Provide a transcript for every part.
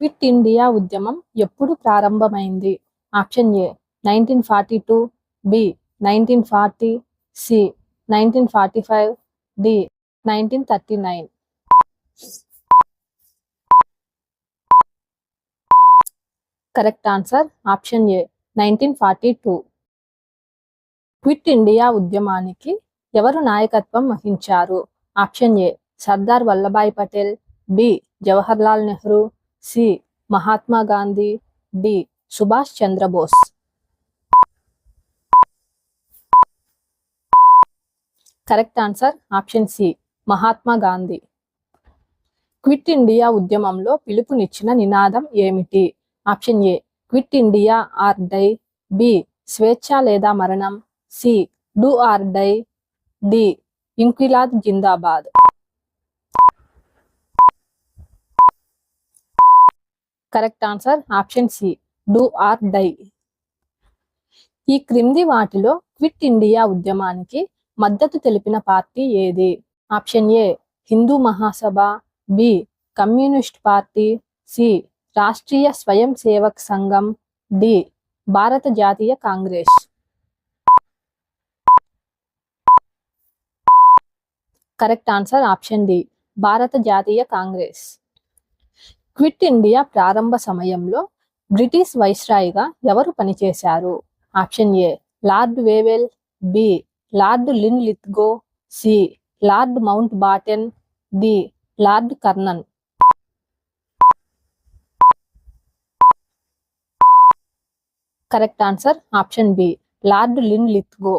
Quit India ఉద్యమం ఎప్పుడు ప్రారంభమైంది? Option A 1942, B 1940, C 1945, D 1939. Correct answer option A 1942. Quit India ఉద్యమానికి ఎవరు నాయకత్వం వహించారు? Option A Sardar Vallabhbhai Patel, B Jawaharlal Nehru, C Mahatma Gandhi, D Subhash Chandra Bose. Correct answer option C Mahatma Gandhi. Quit India ఉద్యమంలో పిలుపునిచ్చిన నినాదం ఏమిటి? Option A quit India or die, B స్వేచ్ఛ లేదా మరణం, C do or die, D ఇంక్విలాబ్ జిందాబాద్. Correct answer option C do or die. ఈ క్రింది వాటిలో క్విట్ ఇండియా ఉద్యమానికి మద్దతు తెలిపిన పార్టీ ఏది? Option A Hindu Mahasabha, B communist party, C Rashtriya Swayam Sevak Sangham, D Bharata Jatiya Congress. Correct answer option D Bharata Jatiya Congress. Quit India ప్రారంభ సమయంలో బ్రిటిష్ వైస్రాయ్గా ఎవరు పనిచేశారు? Option A Lord Wavell, B Lord Linlithgow, C Lord Mountbatten, D Lord Curzon. Correct answer option B Lord Linlithgow.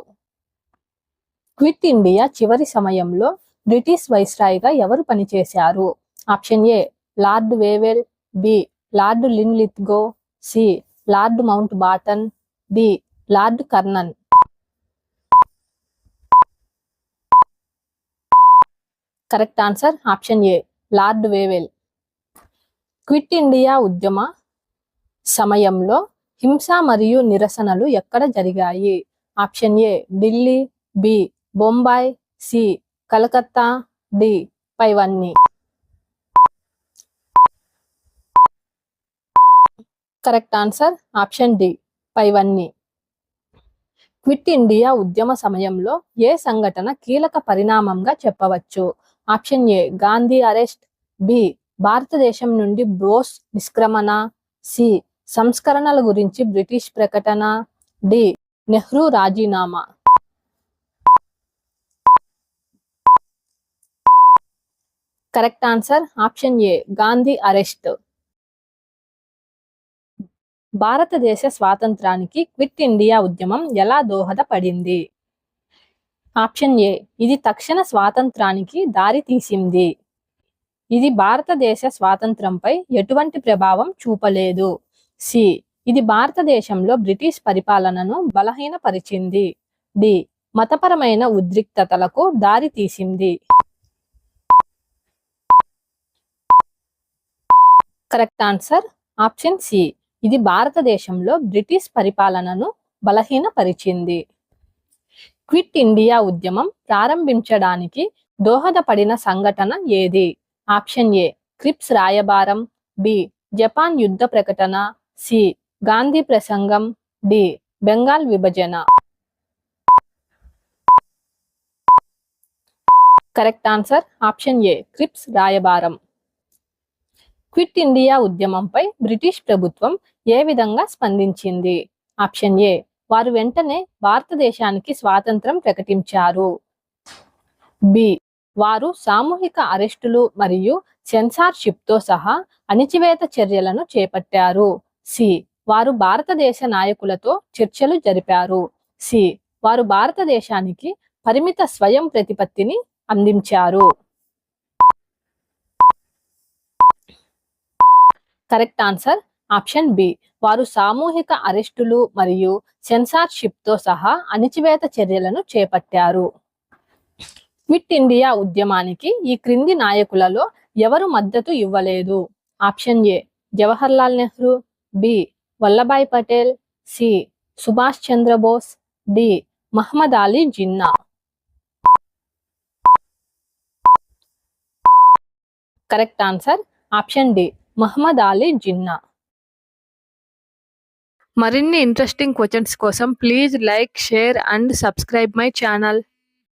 Quit India చివరి సమయంలో British వైస్రాయ్గా ఎవరు పనిచేశారు? Option A Lord Wavell, B Lord Linlithgow, C Lord Mountbatten, D Lord Curzon. Correct answer option A Lord Wavell. Quit India ఉద్యమ సమయంలో హింస మరియు నిరసనలు ఎక్కడ జరిగాయి? Option A Delhi, B Bombay, C Calcutta, D పైవన్నీ. కరెక్ట్ ఆన్సర్ ఆప్షన్ డి పైవన్నీ. Quit India ఉద్యమ సమయంలో ఏ సంఘటన కీలక పరిణామంగా చెప్పవచ్చు? Option A Gandhi arrest, B భారతదేశం నుండి బ్రోస్ నిష్క్రమణ, సి సంస్కరణల గురించి బ్రిటిష్ ప్రకటన, డి నెహ్రూ రాజీనామా. Correct answer option A Gandhi arrest. భారతదేశ స్వాతంత్రానికి క్విట్ ఇండియా ఉద్యమం ఎలా దోహదపడింది? ఆప్షన్ ఏ ఇది తక్షణ స్వాతంత్రానికి దారి తీసింది. ఇది భారతదేశ స్వాతంత్రంపై ఎటువంటి ప్రభావం చూపలేదు. సి ఇది భారతదేశంలో బ్రిటిష్ పరిపాలనను బలహీనపరిచింది. డి మతపరమైన ఉద్రిక్తతలకు దారి తీసింది. కరెక్ట్ ఆన్సర్ ఆప్షన్ సి ఇది భారతదేశంలో బ్రిటిష్ పరిపాలనను బలహీనపరిచింది. క్విట్ ఇండియా ఉద్యమం ప్రారంభించడానికి దోహదపడిన సంఘటన ఏది? Option A Cripps Rayabaram, B Japan యుద్ధ ప్రకటన, సి గాంధీ ప్రసంగం, డి బెంగాల్ విభజన. Correct answer option A Cripps రాయబారం. క్విట్ ఇండియా ఉద్యమంపై బ్రిటిష్ ప్రభుత్వం ఏ విధంగా స్పందించింది? ఆప్షన్ ఏ వారు వెంటనే భారతదేశానికి స్వాతంత్రం ప్రకటించారు. బి వారు సామూహిక అరెస్టులు మరియు సెన్సార్షిప్తో సహా అణిచివేత చర్యలను చేపట్టారు. సి వారు భారతదేశ నాయకులతో చర్చలు జరిపారు. సి వారు భారతదేశానికి పరిమిత స్వయం ప్రతిపత్తిని అందించారు. కరెక్ట్ ఆన్సర్ ఆప్షన్ బి వారు సామూహిక అరెస్టులు మరియు సెన్సార్షిప్తో సహా అణిచివేత చర్యలను చేపట్టారు. క్విట్ ఇండియా ఉద్యమానికి ఈ క్రింది నాయకులలో ఎవరు మద్దతు ఇవ్వలేదు? Option A Jawaharlal Nehru, B Vallabhbhai Patel, C Subhash Chandrabose, D Mohammad Ali Jinnah. Correct answer option D Mohammad Ali Jinnah. మరిన్ని ఇంట్రెస్టింగ్ క్వశ్చన్స్ కోసం please like, share and subscribe my channel.